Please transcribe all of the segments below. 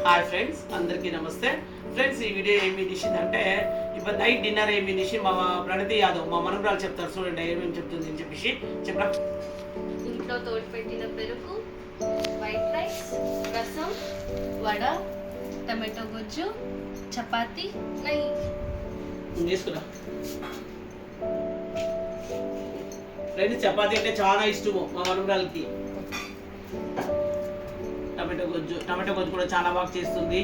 Hi friends, అందరికీ నమస్తే. Friends, ఈ వీడియో ఏమి తీసిందంటే ఇప్పుడు నైట్ డిన్నర్ ఏమి తీసి మా ప్రణతి యాదవ్ మా మనవరాలు చెప్తారు. చూడండి ఏమేమి చెప్తుంది అని చెప్పేసి చెప్పరా. ఇంట్లో తోడు పెట్టిన పెరుగు, వైట్ రైస్, రసం, వడ, టమాటో గుజ్జు, చపాతి, నెయ్యి తీసుకురా. ఫ్రెండ్స్, చపాతి అంటే చాలా ఇష్టము మా మనవరాలకి. టమాటో గొజ్జు కూడా చాలా బాగా చేస్తుంది.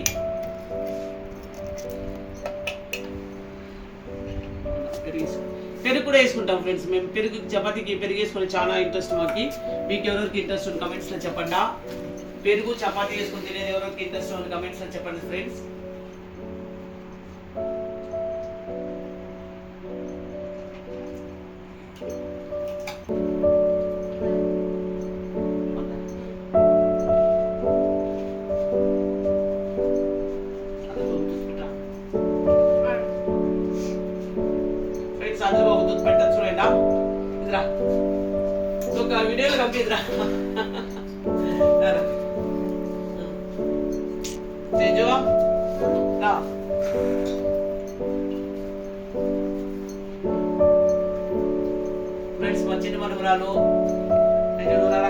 పెరుగు కూడా వేసుకుంటాం ఫ్రెండ్స్. మేము పెరుగు చపాతీకి పెరుగు వేసుకొని చాలా ఇంట్రెస్ట్ మాకి. మీకు ఎవరికి ఇంట్రెస్ట్ ఉంది కమెంట్స్లో చెప్పండి. పెరుగు చపాతీ వేసుకొని తినేది ఎవరికి ఇంట్రెస్ట్ ఉంది కమెంట్స్లో చెప్పండి ఫ్రెండ్స్. అందులో ఒక దుఃఖ పెట్టచ్చు చూడండి. ఇదిరా ఒక వీడియోలో కంపిదిరా తేజు రా. ఫ్రెండ్స్, మా చిన్న మనవరాలు తేజు రా.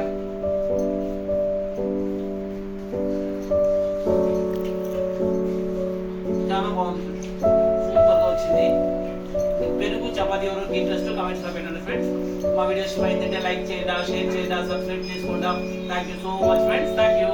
చాలా బాగుంది, సూపర్గా వచ్చింది. పెరుగు చపాతీ ఎవరికి ఇంట్రెస్ట్ కామెంట్స్ లో పెట్టండి ఫ్రెండ్స్. మా వీడియోస్ అయితే లైక్ చేయండి, షేర్ చేయండి, సబ్స్క్రైబ్ చేసుకోండి. Thank you so much friends. Thank you.